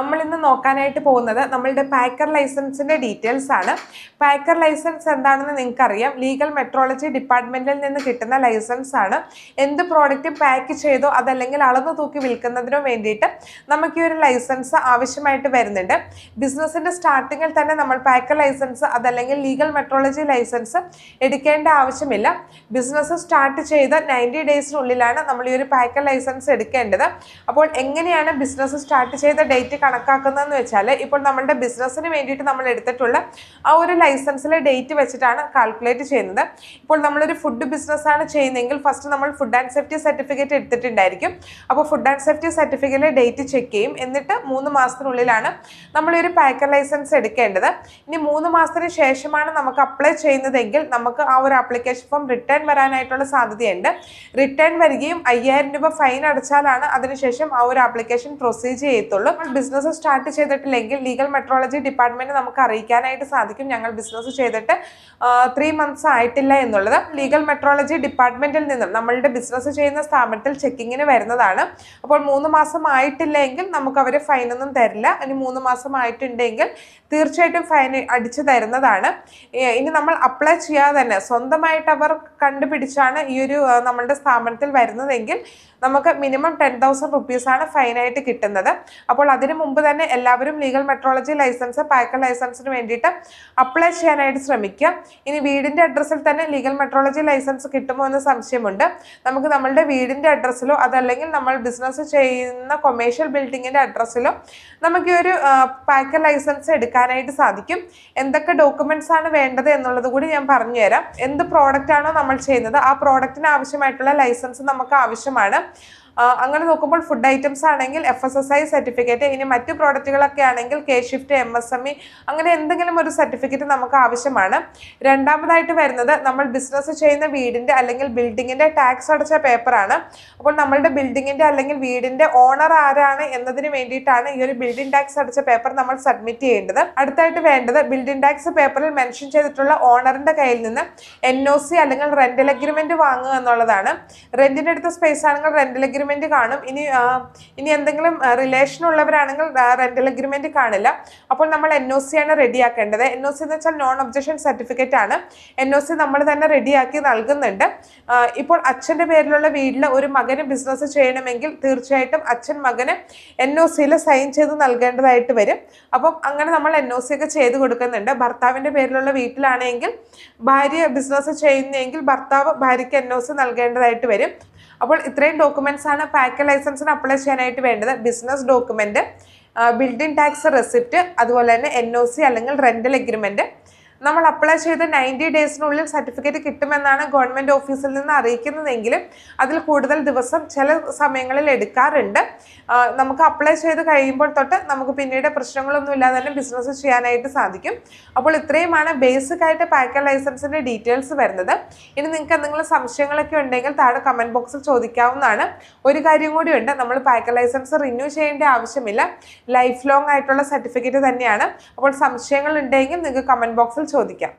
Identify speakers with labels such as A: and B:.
A: നമ്മൾ ഇന്ന് നോക്കാനായിട്ട് പോകുന്നത് നമ്മളുടെ പാക്കർ ലൈസൻസിന്റെ ഡീറ്റെയിൽസ് ആണ്. പാക്കർ ലൈസൻസ് എന്താണെന്ന് നിങ്ങൾക്കറിയാം. ലീഗൽ മെട്രോളജി ഡിപ്പാർട്ട്മെന്റിൽ നിന്ന് കിട്ടുന്ന ലൈസൻസ് ആണ്. എന്ത് പ്രോഡക്റ്റ് പാക്ക് ചെയ്തോ അതല്ലെങ്കിൽ അളന്നു തൂക്കി വിൽക്കുന്നതിനോ വേണ്ടിയിട്ട് നമുക്ക് ഈ ഒരു ലൈസൻസ് ആവശ്യമായിട്ട് വരുന്നുണ്ട്. ബിസിനസിന്റെ സ്റ്റാർട്ടിങ്ങിൽ തന്നെ നമ്മൾ പാക്കർ ലൈസൻസ് അതല്ലെങ്കിൽ ലീഗൽ മെട്രോളജി ലൈസൻസ് എടുക്കേണ്ട ആവശ്യമില്ല. ബിസിനസ് സ്റ്റാർട്ട് ചെയ്ത 90 ഡേയ്സിനുള്ളിലാണ് നമ്മൾ ഈ ഒരു പാക്കർ ലൈസൻസ് എടുക്കേണ്ടത്. അപ്പോൾ എങ്ങനെയാണ് ബിസിനസ് സ്റ്റാർട്ട് ചെയ്ത ഡേറ്റ് കണക്കാക്കുന്നതെന്ന് വെച്ചാൽ, ഇപ്പോൾ നമ്മളുടെ ബിസിനസ്സിന് വേണ്ടിയിട്ട് നമ്മൾ എടുത്തിട്ടുള്ള ആ ഒരു ലൈസൻസിലെ ഡേറ്റ് വെച്ചിട്ടാണ് കാൽക്കുലേറ്റ് ചെയ്യുന്നത്. ഇപ്പോൾ നമ്മളൊരു ഫുഡ് ബിസിനസ്സാണ് ചെയ്യുന്നതെങ്കിൽ ഫസ്റ്റ് നമ്മൾ ഫുഡ് ആൻഡ് സേഫ്റ്റി സർട്ടിഫിക്കറ്റ് എടുത്തിട്ടുണ്ടായിരിക്കും. അപ്പോൾ ഫുഡ് ആൻഡ് സേഫ്റ്റി സർട്ടിഫിക്കറ്റിലെ ഡേറ്റ് ചെക്ക് ചെയ്യും. എന്നിട്ട് 3 മാസത്തിനുള്ളിലാണ് നമ്മൾ ഒരു പാക്കർ ലൈസൻസ് എടുക്കേണ്ടത്. ഇനി 3 മാസത്തിന് ശേഷമാണ് നമുക്ക് അപ്ലൈ ചെയ്യുന്നതെങ്കിൽ നമുക്ക് ആ ഒരു ആപ്ലിക്കേഷൻ ഫോം റിട്ടേൺ വരാനായിട്ടുള്ള സാധ്യതയുണ്ട്. റിട്ടേൺ വരികയും 5000 രൂപ ഫൈൻ അടച്ചാലാണ് അതിനുശേഷം ആ ഒരു ആപ്ലിക്കേഷൻ പ്രൊസീജ് ചെയ്യത്തുള്ളൂ. ബിസിനസ് സ്റ്റാർട്ട് ചെയ്തിട്ടില്ലെങ്കിൽ ലീഗൽ മെട്രോളജി ഡിപ്പാർട്ട്മെന്റ് നമുക്ക് അറിയിക്കാനായിട്ട് സാധിക്കും ഞങ്ങൾ ബിസിനസ് ചെയ്തിട്ട് 3 മന്ത്സ് ആയിട്ടില്ല എന്നുള്ളത്. ലീഗൽ മെട്രോളജി ഡിപ്പാർട്ട്മെന്റിൽ നിന്നും നമ്മളുടെ ബിസിനസ് ചെയ്യുന്ന സ്ഥാപനത്തിൽ ചെക്കിങ്ങിന് വരുന്നതാണ്. അപ്പോൾ 3 മാസം ആയിട്ടില്ലെങ്കിൽ നമുക്ക് അവർ ഫൈനൊന്നും തരില്ല. ഇനി 3 മാസം ആയിട്ടുണ്ടെങ്കിൽ തീർച്ചയായിട്ടും ഫൈൻ അടിച്ചു തരുന്നതാണ്. ഇനി നമ്മൾ അപ്ലൈ ചെയ്യാതെ തന്നെ സ്വന്തമായിട്ട് അവർ കണ്ടുപിടിച്ചാണ് ഈ ഒരു നമ്മളുടെ സ്ഥാപനത്തിൽ വരുന്നതെങ്കിൽ നമുക്ക് മിനിമം 10,000 റുപ്പീസാണ് ഫൈനായിട്ട് കിട്ടുന്നത്. അപ്പോൾ അതിനു മുമ്പ് തന്നെ എല്ലാവരും ലീഗൽ മെട്രോളജി ലൈസൻസ് പാക്കർ ലൈസൻസിന് വേണ്ടിയിട്ട് അപ്ലൈ ചെയ്യാനായിട്ട് ശ്രമിക്കുക. ഇനി വീടിൻ്റെ അഡ്രസ്സിൽ തന്നെ ലീഗൽ മെട്രോളജി ലൈസൻസ് കിട്ടുമോ എന്ന് സംശയമുണ്ട്. നമുക്ക് നമ്മളുടെ വീടിൻ്റെ അഡ്രസ്സിലോ അതല്ലെങ്കിൽ നമ്മൾ ബിസിനസ് ചെയ്യുന്ന കൊമേഴ്ഷ്യൽ ബിൽഡിങ്ങിൻ്റെ അഡ്രസ്സിലോ നമുക്ക് ഈ ഒരു പാക്കർ ലൈസൻസ് എടുക്കാനായിട്ട് സാധിക്കും. എന്തൊക്കെ ഡോക്യുമെന്റ്സ് ആണ് വേണ്ടത് എന്നുള്ളത് കൂടി ഞാൻ പറഞ്ഞുതരാം. എന്ത് പ്രോഡക്റ്റ് ആണോ നമ്മൾ ചെയ്യുന്നത് ആ പ്രോഡക്റ്റിന് ആവശ്യമായിട്ടുള്ള ലൈസൻസ് നമുക്ക് ആവശ്യമാണ്. അങ്ങനെ നോക്കുമ്പോൾ ഫുഡ് ഐറ്റംസ് ആണെങ്കിൽ FSSAI സർട്ടിഫിക്കറ്റ്, ഇനി മറ്റു പ്രോഡക്റ്റുകളൊക്കെ ആണെങ്കിൽ K-Shift, MSME അങ്ങനെ എന്തെങ്കിലും ഒരു സർട്ടിഫിക്കറ്റ് നമുക്ക് ആവശ്യമാണ്. രണ്ടാമതായിട്ട് വരുന്നത് നമ്മൾ ബിസിനസ് ചെയ്യുന്ന വീടിൻ്റെ അല്ലെങ്കിൽ ബിൽഡിങ്ങിൻ്റെ ടാക്സ് അടച്ച പേപ്പറാണ്. അപ്പോൾ നമ്മളുടെ ബിൽഡിങ്ങിൻ്റെ അല്ലെങ്കിൽ വീടിൻ്റെ ഓണർ ആരാണ് എന്നതിന് വേണ്ടിയിട്ടാണ് ഈ ഒരു ബിൽഡിംഗ് ടാക്സ് അടച്ച പേപ്പർ നമ്മൾ സബ്മിറ്റ് ചെയ്യേണ്ടത്. അടുത്തായിട്ട് വേണ്ടത് ബിൽഡിംഗ് ടാക്സ് പേപ്പറിൽ മെൻഷൻ ചെയ്തിട്ടുള്ള ഓണറിന്റെ കയ്യിൽ നിന്ന് NOC അല്ലെങ്കിൽ റെന്റൽ അഗ്രിമെന്റ് വാങ്ങുക എന്നുള്ളതാണ്. റെന്റിന് എടുത്ത സ്പേസ് ആണെങ്കിൽ റെന്റൽ അഗ്രിമെന്റ് കാണും. ഇനി എന്തെങ്കിലും റിലേഷൻ ഉള്ളവരാണെങ്കിൽ റെന്റൽ അഗ്രിമെന്റ് കാണില്ല. അപ്പോൾ നമ്മൾ NOC ആണ് റെഡിയാക്കേണ്ടത്. NOC എന്ന് വെച്ചാൽ നോൺ ഒബ്ജക്ഷൻ സർട്ടിഫിക്കറ്റ് ആണ്. NOC നമ്മൾ തന്നെ റെഡിയാക്കി നൽകുന്നുണ്ട്. ഇപ്പോൾ അച്ഛൻ്റെ പേരിലുള്ള വീട്ടിൽ ഒരു മകന് ബിസിനസ് ചെയ്യണമെങ്കിൽ തീർച്ചയായിട്ടും അച്ഛൻ മകന് NOCയിൽ സൈൻ ചെയ്ത് നൽകേണ്ടതായിട്ട് വരും. അപ്പം അങ്ങനെ നമ്മൾ NOC ഒക്കെ ചെയ്ത് കൊടുക്കുന്നുണ്ട്. ഭർത്താവിൻ്റെ പേരിലുള്ള വീട്ടിലാണെങ്കിൽ ഭാര്യ ബിസിനസ് ചെയ്യുന്നെങ്കിൽ ഭർത്താവ് ഭാര്യയ്ക്ക് NOC നൽകേണ്ടതായിട്ട് വരും. അപ്പോൾ ഇത്രയും ഡോക്യുമെന്റ്സ് ആണ് പാക്കർ ലൈസൻസിന് അപ്ലൈ ചെയ്യാനായിട്ട് വേണ്ടത്. Business document, building tax receipt, അതുപോലെ തന്നെ NOC അല്ലെങ്കിൽ റെന്റൽ അഗ്രിമെന്റ്. നമ്മൾ അപ്ലൈ ചെയ്ത് 90 ഡേയ്സിനുള്ളിൽ സർട്ടിഫിക്കറ്റ് കിട്ടുമെന്നാണ് ഗവൺമെൻറ് ഓഫീസിൽ നിന്ന് അറിയിക്കുന്നതെങ്കിലും അതിൽ കൂടുതൽ ദിവസം ചില സമയങ്ങളിൽ എടുക്കാറുണ്ട്. നമുക്ക് അപ്ലൈ ചെയ്ത് കഴിയുമ്പോൾ തൊട്ട് നമുക്ക് പിന്നീട് പ്രശ്നങ്ങളൊന്നും ഇല്ലാതെ തന്നെ ബിസിനസ് ചെയ്യാനായിട്ട് സാധിക്കും. അപ്പോൾ ഇത്രയുമാണ് ബേസിക് ആയിട്ട് പാക്കർ ലൈസൻസിൻ്റെ ഡീറ്റെയിൽസ് വരുന്നത്. ഇനി നിങ്ങൾക്ക് എന്തെങ്കിലും സംശയങ്ങളൊക്കെ ഉണ്ടെങ്കിൽ താഴെ കമൻറ്റ് ബോക്സിൽ ചോദിക്കാവുന്നതാണ്. ഒരു കാര്യം കൂടിയുണ്ട്, നമ്മൾ പാക്കർ ലൈസൻസ് റിന്യൂ ചെയ്യേണ്ട ആവശ്യമില്ല. ലൈഫ് ലോങ് ആയിട്ടുള്ള സർട്ടിഫിക്കറ്റ് തന്നെയാണ്. അപ്പോൾ സംശയങ്ങൾ ഉണ്ടെങ്കിൽ നിങ്ങൾക്ക് കമൻറ്റ് ബോക്സിൽ ചോദിക്കാം.